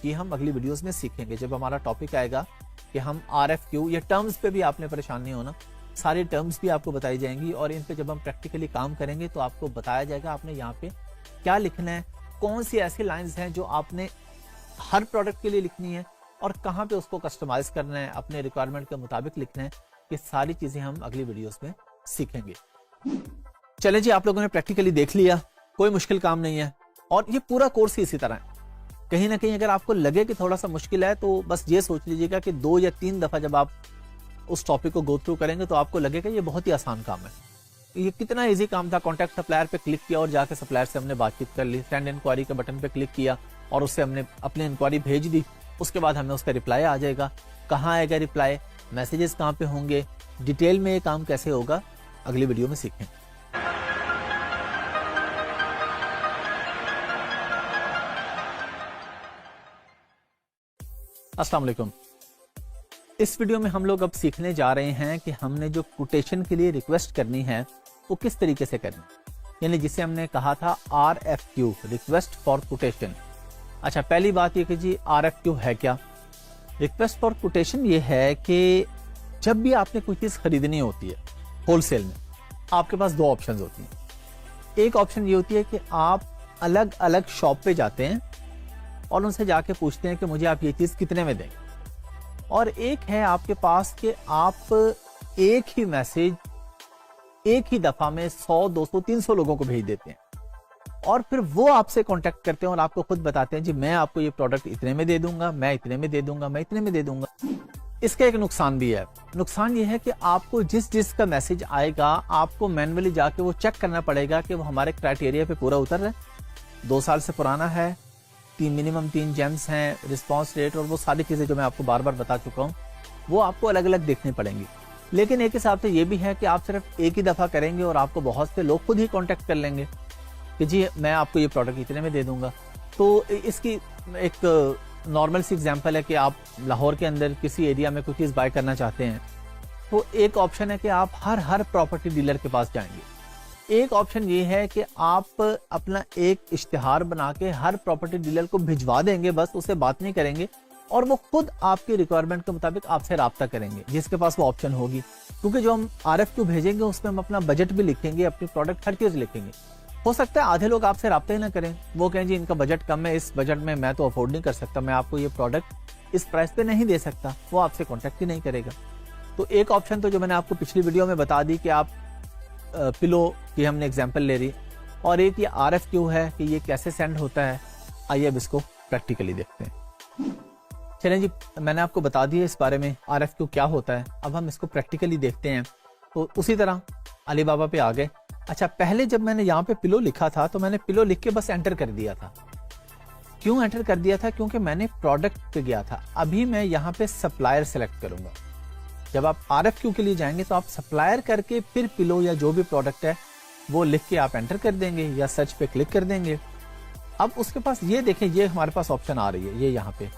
ये हम अगली वीडियोस में सीखेंगे। जब हमारा टॉपिक आएगा कि हम RFQ या टर्म्स पे भी आपने परेशान नहीं होना, सारी टर्म्स भी आपको बताई जाएंगी, और इन पे जब हम प्रैक्टिकली काम करेंगे तो आपको बताया जाएगा आपने यहाँ पे क्या लिखना है, कौन सी ऐसी लाइंस हैं जो आपने हर प्रोडक्ट के लिए लिखनी है, और कहाँ पे उसको कस्टमाइज करना है, अपने रिक्वायरमेंट के मुताबिक लिखना है। ये सारी चीजें हम अगली वीडियोस में सीखेंगे। चले जी, आप लोगों ने प्रैक्टिकली देख लिया, कोई मुश्किल काम नहीं है और ये पूरा कोर्स ही इसी तरह है। कहीं ना कहीं अगर आपको लगे कि थोड़ा सा मुश्किल है तो बस ये सोच लीजिएगा कि 2 या 3 दफा जब आप उस टॉपिक को गो थ्रू करेंगे तो आपको लगेगा ये बहुत ही आसान काम है। ये कितना इजी काम था। कॉन्टैक्ट सप्लायर पे क्लिक किया और जाके सप्लायर से हमने बातचीत कर ली, सेंड इंक्वायरी के बटन पे क्लिक किया और उससे हमने अपनी इंक्वायरी भेज दी। उसके बाद हमें उसका रिप्लाई आ जाएगा। कहाँ आएगा रिप्लाई, मैसेजेस कहाँ पे होंगे, डिटेल में ये काम कैसे होगा, अगली वीडियो में सीखें। अस्सलाम वालेकुम। इस वीडियो में हम लोग अब सीखने जा रहे हैं कि हमने जो कोटेशन के लिए रिक्वेस्ट करनी है वो किस तरीके से करनी है, यानी जिसे हमने कहा था RFQ, रिक्वेस्ट फॉर कोटेशन। अच्छा, पहली बात ये कि जी RFQ है क्या। रिक्वेस्ट फॉर कोटेशन ये है कि जब भी आपने कोई चीज खरीदनी होती है होलसेल में, आपके पास 2 ऑप्शन होती हैं। एक ऑप्शन ये होती है कि आप अलग अलग शॉप पे जाते हैं और उनसे जाके पूछते हैं कि मुझे आप ये चीज कितने में देंगे, और एक है आपके पास कि आप एक ही मैसेज एक ही दफा में 100, 200, 300 लोगों को भेज देते हैं और फिर वो आपसे कांटेक्ट करते हैं और आपको खुद बताते हैं जी मैं आपको ये प्रोडक्ट इतने में दे दूंगा, मैं इतने में दे दूंगा, मैं इतने में दे दूंगा। इसका एक नुकसान भी है। नुकसान ये है कि आपको जिस का मैसेज आएगा आपको मैन्युअली जाके वो चेक करना पड़ेगा कि वो हमारे क्राइटेरिया पे पूरा उतर रहा है, 2 साल से पुराना है, मिनिमम 3 जेम्स हैं, रिस्पांस रेट और वो सारी चीजें जो मैं आपको बार बार बता चुका हूँ वो आपको अलग अलग देखनी पड़ेंगी। लेकिन एक हिसाब से ये भी है कि आप सिर्फ एक ही दफा करेंगे और आपको बहुत से लोग खुद ही कांटेक्ट कर लेंगे कि जी मैं आपको ये प्रोडक्ट इतने में दे दूंगा। तो इसकी एक नॉर्मल सी एग्जांपल है कि आप लाहौर के अंदर किसी एरिया में कोई चीज बाय करना चाहते हैं तो एक ऑप्शन है कि आप हर प्रॉपर्टी डीलर के पास जाएंगे। एक ऑप्शन ये है कि आप अपना एक इश्तिहार बना के हर प्रॉपर्टी डीलर को भिजवा देंगे, बस उससे बात नहीं करेंगे और वो खुद आपकी रिक्वायरमेंट के मुताबिक आपसे राब्ता करेंगे, जिसके पास वो ऑप्शन होगी। क्योंकि जो हम RFQ भेजेंगे उसमें हम अपना बजट भी लिखेंगे, अपनी प्रोडक्ट हर चीज लिखेंगे। हो सकता है आधे लोग आपसे राब्ता ही ना करें, वो कहें जी इनका बजट कम है, इस बजट में मैं तो अफोर्ड नहीं कर सकता, मैं आपको ये प्रोडक्ट इस प्राइस पे नहीं दे सकता, वो आपसे कॉन्टेक्ट ही नहीं करेगा। तो एक ऑप्शन तो जो मैंने आपको पिछली वीडियो में बता दी कि आप पिलो की हमने एग्जांपल ले रही, और एक ये RFQ है कि ये कैसे सेंड होता है। आइए अब इसको प्रैक्टिकली देखते हैं। चलें जी, मैंने आपको बता दिया इस बारे में RFQ क्या होता है, अब हम इसको प्रैक्टिकली देखते हैं। तो उसी तरह अलीबाबा पे आ गए। अच्छा, पहले जब मैंने यहाँ पे पिलो लिखा था तो मैंने पिलो लिख के बस एंटर कर दिया था। क्यों एंटर कर दिया था? क्योंकि मैंने प्रोडक्ट पे गया था। अभी मैं यहाँ पे सप्लायर सेलेक्ट करूंगा। जब आप RFQ के लिए जाएंगे तो आप सप्लायर करके फिर पिलो या जो भी प्रोडक्ट है वो लिख के आप एंटर कर देंगे या सर्च पे क्लिक कर देंगे। अब उसके पास ये देखें, ये हमारे पास ऑप्शन आ रही है, ये यहाँ पे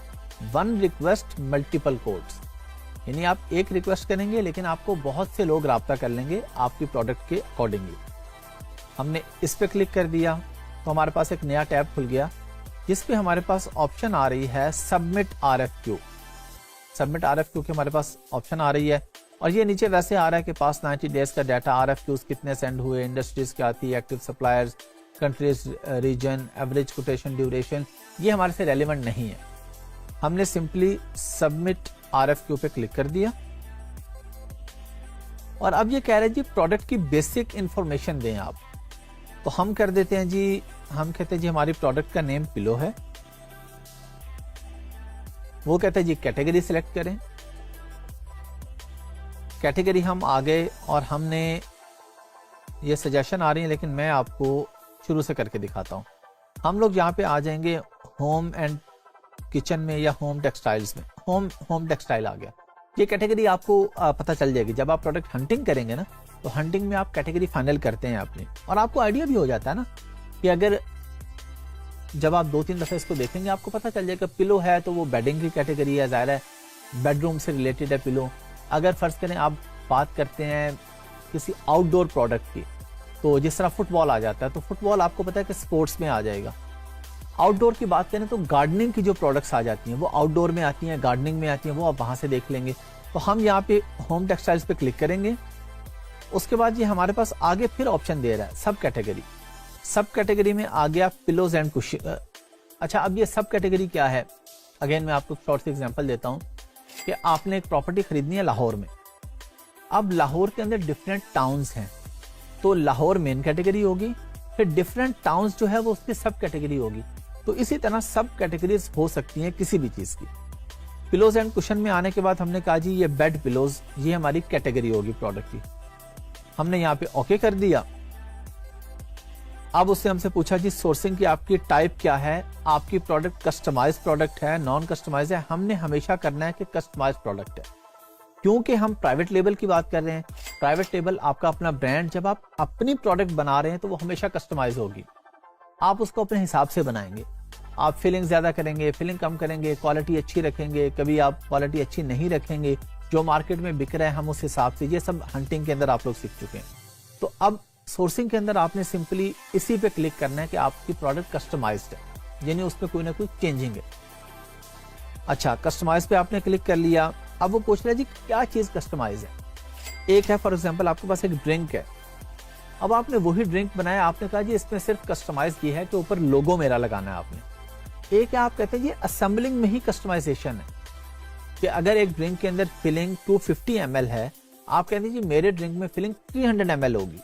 1 रिक्वेस्ट मल्टीपल कोड्स, यानी आप एक रिक्वेस्ट करेंगे लेकिन आपको बहुत से लोग राब्ता कर लेंगे आपकी प्रोडक्ट के अकॉर्डिंगली। हमने इस पे क्लिक कर दिया तो हमारे पास एक नया टैब खुल गया जिसपे हमारे पास ऑप्शन आ रही है सबमिट RFQ। सबमिट RFQ की हमारे पास ऑप्शन आ रही है और ये नीचे वैसे आ रहा है कि पास 90 डेज का डाटा, RFQs कितने सेंड हुए, इंडस्ट्रीज क्या आती है, active suppliers, countries, region, average quotation duration, ये हमारे से रेलिवेंट नहीं है। हमने सिंपली सबमिट RFQ पे क्लिक कर दिया और अब ये कह रहे हैं जी प्रोडक्ट की बेसिक इंफॉर्मेशन दें आप। तो हम कर देते हैं जी, हम कहते हैं जी हमारी प्रोडक्ट का नेम पिलो है। वो कहते हैं जी कैटेगरी सिलेक्ट करें। कैटेगरी हम आ गए और हमने ये सजेशन आ रही है लेकिन मैं आपको शुरू से करके दिखाता हूँ। हम लोग यहाँ पे आ जाएंगे होम एंड किचन में या होम टेक्सटाइल्स में। होम टेक्सटाइल आ गया। ये कैटेगरी आपको पता चल जाएगी जब आप प्रोडक्ट हंटिंग करेंगे ना, तो हंटिंग में आप कैटेगरी फाइनल करते हैं अपनी, और आपको आइडिया भी हो जाता है ना कि अगर जब आप 2-3 दफे इसको देखेंगे आपको पता चल जाएगा पिलो है तो वो बेडिंग की कैटेगरी है, ज़ाहिर है बेडरूम से रिलेटेड है पिलो। अगर फर्ज करें आप बात करते हैं किसी आउटडोर प्रोडक्ट की, तो जिस तरह फुटबॉल आ जाता है तो फुटबॉल आपको पता है कि स्पोर्ट्स में आ जाएगा। आउटडोर की बात करें तो गार्डनिंग की जो प्रोडक्ट्स आ जाती हैं वो आउटडोर में आती हैं, गार्डनिंग में आती हैं, वो आप वहां से देख लेंगे। तो हम यहाँ पे होम टेक्सटाइल्स पे क्लिक करेंगे। उसके बाद ये हमारे पास आगे फिर ऑप्शन दे रहा है सब कैटेगरी। सब कैटेगरी में आ गया पिलोज एंड कुशन। अच्छा, अब ये सब कैटेगरी क्या है? अगेन मैं आपको शॉर्ट सी एग्जांपल देता हूँ कि आपने एक प्रॉपर्टी खरीदनी है लाहौर में। अब लाहौर के अंदर डिफरेंट टाउन्स हैं, तो लाहौर मेन कैटेगरी होगी, फिर डिफरेंट टाउन्स जो है वो उसकी सब कैटेगरी होगी। तो इसी तरह सब कैटेगरीज हो सकती हैं किसी भी चीज की। पिलोज एंड कुशन में आने के बाद हमने कहा जी ये बेड पिलोज, ये हमारी कैटेगरी होगी प्रोडक्ट की। हमने यहाँ पे ओके कर दिया। अब उससे हमसे पूछा जी सोर्सिंग की आपकी टाइप क्या है, आपकी प्रोडक्ट कस्टमाइज प्रोडक्ट है, नॉन कस्टमाइज है। हमने हमेशा करना है कि कस्टमाइज प्रोडक्ट है, क्योंकि हम प्राइवेट लेबल की बात कर रहे हैं। प्राइवेट लेबल आपका अपना ब्रांड, जब आप अपनी प्रोडक्ट बना रहे हैं तो वो हमेशा कस्टमाइज होगी। आप उसको अपने हिसाब से बनाएंगे। आप फिलिंग ज्यादा करेंगे, फिलिंग कम करेंगे, क्वालिटी अच्छी रखेंगे, कभी आप क्वालिटी अच्छी नहीं रखेंगे। जो मार्केट में बिक रहा है हम उस हिसाब से, ये सब हंटिंग के अंदर आप लोग सीख चुके हैं। तो अब सोर्सिंग के अंदर आपने सिंपली इसी पे क्लिक करना है कि आपकी प्रोडक्ट कस्टमाइज्ड है, यानी उसमें कोई ना कोई चेंजिंग है। अच्छा, कस्टमाइज पे आपने क्लिक कर लिया। अब वो पूछ रहा है जी क्या चीज कस्टमाइज है। एक है फॉर एग्जांपल आपके पास एक ड्रिंक है, अब आपने वही ड्रिंक बनाया, आपने कहा जी इसमें सिर्फ कस्टमाइज ये है कि ऊपर लोगो मेरा लगाना है आपने। एक है आप कहते हैं ये असेंबलिंग में ही कस्टमाइजेशन है, कि अगर एक ड्रिंक के अंदर फिलिंग 250 ml है, आप कहते हैं जी मेरे ड्रिंक में फिलिंग 300 ml होगी,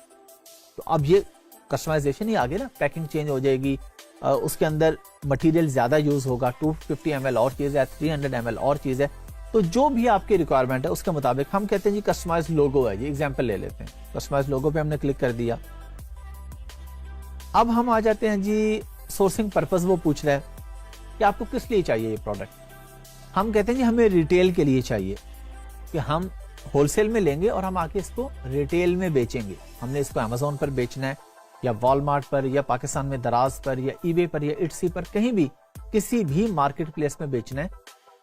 तो अब ये कस्टमाइजेशन ही आ गया ना। पैकिंग चेंज हो जाएगी, उसके अंदर मटेरियल ज्यादा यूज होगा। 250 ml और चीज है, 300 ml और चीज है। तो जो भी आपकी रिक्वायरमेंट है उसके मुताबिक हम कहते हैं जी कस्टमाइज लोगो है। जी एग्जांपल ले लेते हैं, कस्टमाइज लोगो पे हमने क्लिक कर दिया। अब हम आ जाते हैं जी सोर्सिंग पर्पस। वो पूछ रहा है कि आपको किस लिए चाहिए ये प्रोडक्ट। हम कहते हैं जी हमें रिटेल के लिए चाहिए, कि हम होलसेल में लेंगे और हम आके इसको रिटेल में बेचेंगे। हमने इसको अमेज़न पर बेचना है, या वॉलमार्ट पर, या पाकिस्तान में दराज पर, या ईबे पर, या इट्सी पर, कहीं भी किसी भी मार्केट प्लेस में बेचना है।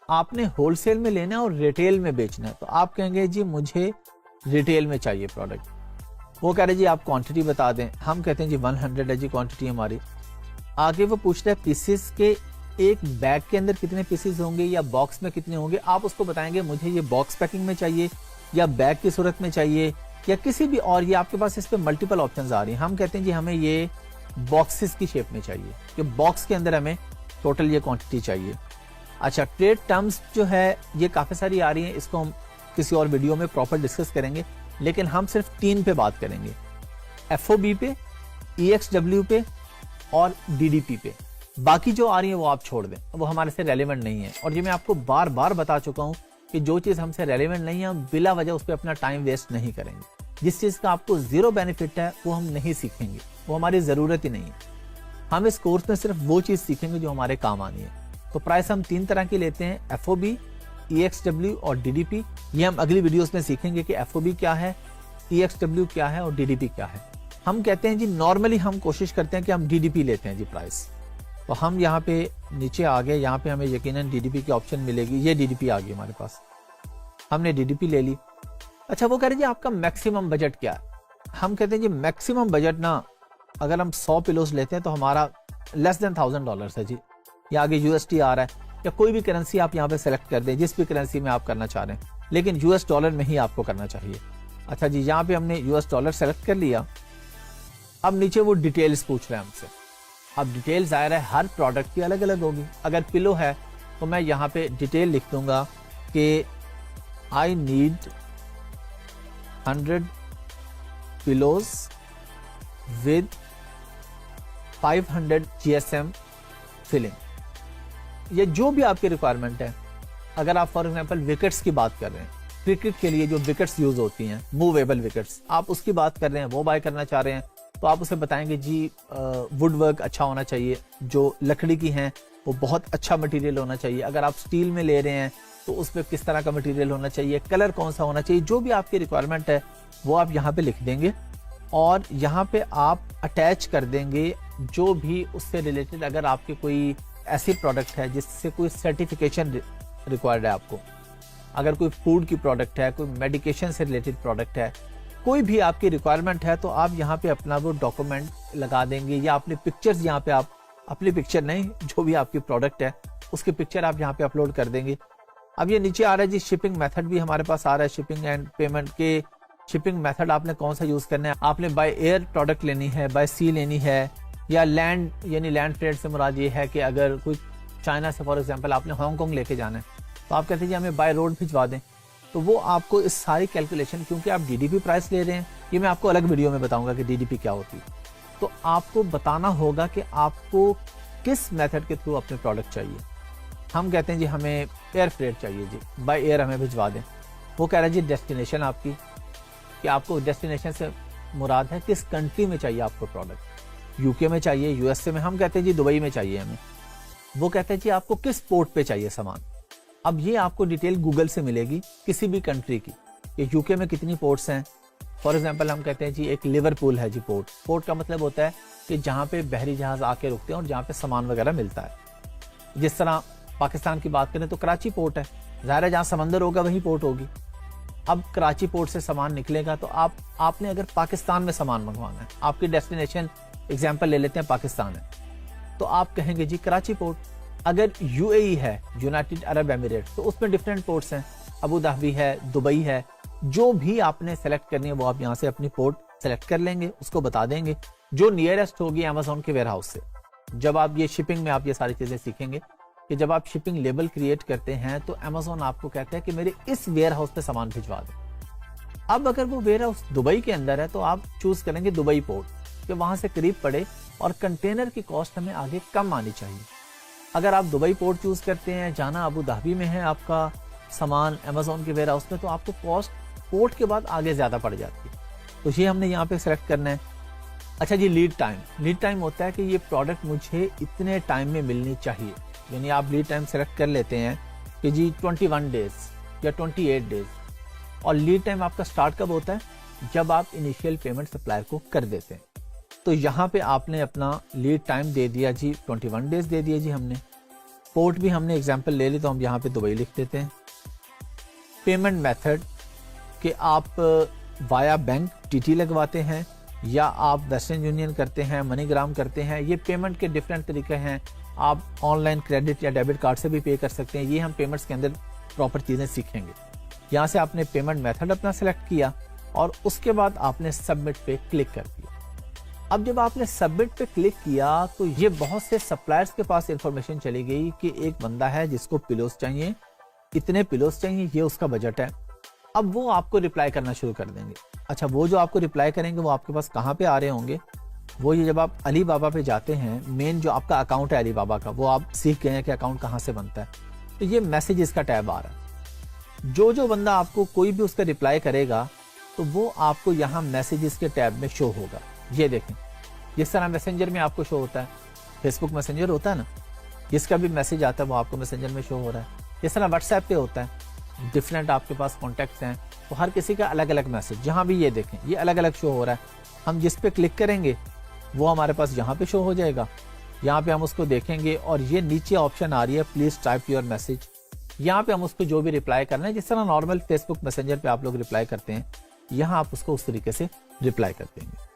आपने होलसेल में लेना है और रिटेल में बेचना है। तो आप कहेंगे जी मुझे रिटेल में चाहिए प्रोडक्ट। वो कह रहे जी आप क्वांटिटी बता दें। हम कहते हैं जी 100 है जी क्वांटिटी हमारी। आगे वो पूछ रहे हैं पीसेस के, एक बैग के अंदर कितने पीसेस होंगे या बॉक्स में कितने होंगे। आप उसको बताएंगे मुझे ये बॉक्स पैकिंग में चाहिए, या बैग की सूरत में चाहिए, या किसी भी और। ये आपके पास इस पे मल्टीपल ऑप्शंस आ रही हैं। हम कहते हैं जी हमें ये बॉक्सेस की शेप में चाहिए, कि बॉक्स के अंदर हमें टोटल ये क्वांटिटी चाहिए। अच्छा, ट्रेड टर्म्स जो है ये काफी सारी आ रही हैं, इसको हम किसी और वीडियो में प्रॉपर डिस्कस करेंगे, लेकिन हम सिर्फ 3 पे बात करेंगे, FOB पे, EXW पे और DDP पे। बाकी जो आ रही है वो आप छोड़ दें, वो हमारे से रेलेवेंट नहीं है। और ये मैं आपको बार बार बता चुका हूं कि जो चीज हमसे रेलेवेंट नहीं है हम बिला वजह उस पर अपना टाइम वेस्ट नहीं करेंगे। जिस चीज का आपको जीरो बेनिफिट है वो हम नहीं सीखेंगे, वो हमारी जरूरत ही नहीं है। हम इस कोर्स में सिर्फ वो चीज सीखेंगे जो हमारे काम आनी है। तो प्राइस हम 3 तरह की लेते हैं, FOB, EXW और DDP। ये हम अगली वीडियोस में सीखेंगे कि FOB क्या है, EXW क्या है और DDP क्या है। हम कहते हैं जी नॉर्मली हम कोशिश करते हैं कि हम DDP लेते हैं जी प्राइस। तो हम यहाँ पे नीचे आ गए, यहाँ पे हमें यकीनन DDP की ऑप्शन मिलेगी। ये DDP आ गई हमारे पास, हमने DDP ले ली। अच्छा, वो कह रहे जी आपका मैक्सिमम बजट क्या है। हम कहते हैं जी मैक्सिमम बजट ना, अगर हम 100 पिलोस लेते हैं तो हमारा लेस देन $1000 है जी। या आगे USD आ रहा है, या कोई भी करेंसी आप यहाँ पे सेलेक्ट कर दें, जिस भी करेंसी में आप करना चाह रहे हैं, लेकिन US डॉलर में ही आपको करना चाहिए। अच्छा जी, यहाँ पे हमने US डॉलर सेलेक्ट कर लिया। अब नीचे वो डिटेल्स पूछ रहे हैं हमसे। अब डिटेल्स ज़ाहिर है हर प्रोडक्ट की अलग अलग होगी। अगर पिलो है तो मैं यहाँ पे डिटेल लिख दूंगा कि I need 100 pillows with 500 GSM filling. ये जो भी आपकी रिक्वायरमेंट है। अगर आप फॉर एग्जांपल विकेट्स की बात कर रहे हैं, क्रिकेट के लिए जो विकेट्स यूज होती हैं, मूवेबल विकेट्स, आप उसकी बात कर रहे हैं, वो बाय करना चाह रहे हैं, तो आप उसे बताएंगे जी वुड वर्क अच्छा होना चाहिए, जो लकड़ी की हैं वो बहुत अच्छा मटेरियल होना चाहिए। अगर आप स्टील में ले रहे हैं तो उस पर किस तरह का मटेरियल होना चाहिए, कलर कौन सा होना चाहिए, जो भी आपकी रिक्वायरमेंट है वो आप यहाँ पे लिख देंगे। और यहाँ पे आप अटैच कर देंगे जो भी उससे रिलेटेड, अगर आपके कोई ऐसी प्रोडक्ट है जिससे कोई सर्टिफिकेशन रिक्वायर्ड है आपको, अगर कोई फूड की प्रोडक्ट है, कोई मेडिकेशन से रिलेटेड प्रोडक्ट है, कोई भी आपकी रिक्वायरमेंट है, तो आप यहाँ पे अपना वो डॉक्यूमेंट लगा देंगे, या अपने पिक्चर्स यहाँ पे, आप अपनी पिक्चर नहीं, जो भी आपकी प्रोडक्ट है उसकी पिक्चर आप यहाँ पे अपलोड कर देंगे। अब ये नीचे आ रहा है जी शिपिंग मेथड भी हमारे पास आ रहा है। शिपिंग एंड पेमेंट के शिपिंग मेथड आपने कौन सा यूज करना है, आपने बाय एयर प्रोडक्ट लेनी है, बाय सी लेनी है, या लैंड, यानी लैंड फ्रेट से मुराद ये है कि अगर कोई चाइना से फॉर एग्जांपल आपने हांगकांग लेके जाना है, तो आप कहते हैं हमें बाय रोड भिजवा दें। तो वो आपको इस सारी कैलकुलेशन, क्योंकि आप DDP प्राइस ले रहे हैं ये मैं आपको अलग वीडियो में बताऊंगा कि DDP क्या होती है। तो आपको बताना होगा कि आपको किस मेथड के थ्रू अपने प्रोडक्ट चाहिए। हम कहते हैं जी हमें एयर फ्रेट चाहिए जी, बाय एयर हमें भिजवा दें। वो कह रहा है जी डेस्टिनेशन आपकी, कि आपको डेस्टिनेशन से मुराद है किस कंट्री में चाहिए आपको प्रोडक्ट, यूके में चाहिए, USA में, हम कहते हैं जी दुबई में चाहिए हमें। वो कहते हैं जी आपको किस पोर्ट पे चाहिए सामान। अब ये आपको डिटेल गूगल से मिलेगी किसी भी कंट्री की, कि यूके में कितनी पोर्ट्स हैं। फॉर एग्जांपल हम कहते हैं जी एक लिवरपूल है जी पोर्ट। पोर्ट का मतलब होता है कि जहाँ पे बहरी जहाज आके रुकते हैं और जहाँ पे सामान वगैरह मिलता है। जिस तरह पाकिस्तान की बात करें तो कराची पोर्ट है, ज़ाहिर है जहाँ समंदर होगा वही पोर्ट होगी। अब कराची पोर्ट से सामान निकलेगा तो आपने अगर पाकिस्तान में सामान मंगवाना है, आपकी डेस्टिनेशन एग्जाम्पल ले लेते हैं पाकिस्तान है, तो आप कहेंगे जी कराची पोर्ट। अगर UAE है, यूनाइटेड अरब एमिरेट, तो उसमें डिफरेंट पोर्ट्स हैं, अबू धाबी है, दुबई है। जो भी आपने सेलेक्ट करनी है वो आप यहाँ से अपनी पोर्ट सेलेक्ट कर लेंगे, उसको बता देंगे, जो नियरेस्ट होगी अमेजोन के वेयर हाउस से। जब आप ये शिपिंग में आप ये सारी चीजें सीखेंगे कि जब आप शिपिंग लेबल क्रिएट करते हैं तो अमेजोन आपको कहता है कि मेरे इस वेयर हाउस पे सामान भिजवा दे। अब अगर वो वेयर हाउस दुबई के अंदर है तो आप चूज करेंगे दुबई पोर्ट, कि वहां से करीब पड़े और कंटेनर की कॉस्ट हमें आगे कम आनी चाहिए। अगर आप दुबई पोर्ट चूज करते हैं, जाना अबू धाबी में है आपका सामान अमेजोन के वेयर हाउस में, तो आपको कॉस्ट पोर्ट के बाद आगे ज्यादा पड़ जाती है। तो ये हमने यहाँ पे सेलेक्ट करना है। अच्छा जी, लीड टाइम होता है कि ये प्रोडक्ट मुझे इतने टाइम में मिलनी चाहिए। यानी आप लीड टाइम सेलेक्ट कर लेते हैं कि जी 21 डेज या 28 डेज। और लीड टाइम आपका स्टार्ट कब होता है, जब आप इनिशियल पेमेंट सप्लायर को कर देते हैं। तो यहाँ पे आपने अपना लीड टाइम दे दिया जी 21 डेज दे दिया जी हमने। पोर्ट भी हमने एग्जांपल ले ली, तो हम यहाँ पे दुबई लिख देते हैं। पेमेंट मेथड कि आप वाया बैंक TT लगवाते हैं या आप वेस्टर्न यूनियन करते हैं, मनीग्राम करते हैं। ये पेमेंट के डिफरेंट तरीके हैं। आप ऑनलाइन क्रेडिट या डेबिट कार्ड से भी पे कर सकते हैं। ये हम पेमेंट्स के अंदर प्रॉपर चीज़ें सीखेंगे। यहाँ से आपने पेमेंट मेथड अपना सेलेक्ट किया और उसके बाद आपने सबमिट पे क्लिक कर दिया। अब जब आपने सबमिट पे क्लिक किया तो ये बहुत से सप्लायर्स के पास इंफॉर्मेशन चली गई कि एक बंदा है जिसको पिलोस चाहिए, इतने पिलोस चाहिए, ये उसका बजट है। अब वो आपको रिप्लाई करना शुरू कर देंगे। अच्छा, वो जो आपको रिप्लाई करेंगे वो आपके पास कहाँ पे आ रहे होंगे, वो ये जब आप अली बाबा पे जाते हैं, मेन जो आपका अकाउंट है अली बाबा का, वो आप सीख गए हैं कि अकाउंट कहाँ से बनता है। तो ये मैसेजेस का टैब आ रहा है। जो बंदा आपको कोई भी उसका रिप्लाई करेगा तो वो आपको यहाँ मैसेजेस के टैब में शो होगा। ये देखें, जिस तरह मैसेंजर में आपको शो होता है, फेसबुक मैसेंजर होता है ना, जिसका भी मैसेज आता है वो आपको मैसेंजर में शो हो रहा है। जिस तरह व्हाट्सएप पे होता है, डिफरेंट आपके पास कॉन्टैक्ट्स हैं, तो हर किसी का अलग अलग मैसेज, जहाँ भी ये देखें ये अलग अलग शो हो रहा है। हम जिस पे क्लिक करेंगे वो हमारे पास यहाँ पे शो हो जाएगा। यहाँ पे हम उसको देखेंगे और ये नीचे ऑप्शन आ रही है प्लीज टाइप योर मैसेज। यहाँ पे हम उसको जो भी रिप्लाई करना है, जिस तरह नॉर्मल फेसबुक मैसेंजर पे आप लोग रिप्लाई करते हैं, यहाँ आप उसको उस तरीके से रिप्लाई कर देंगे।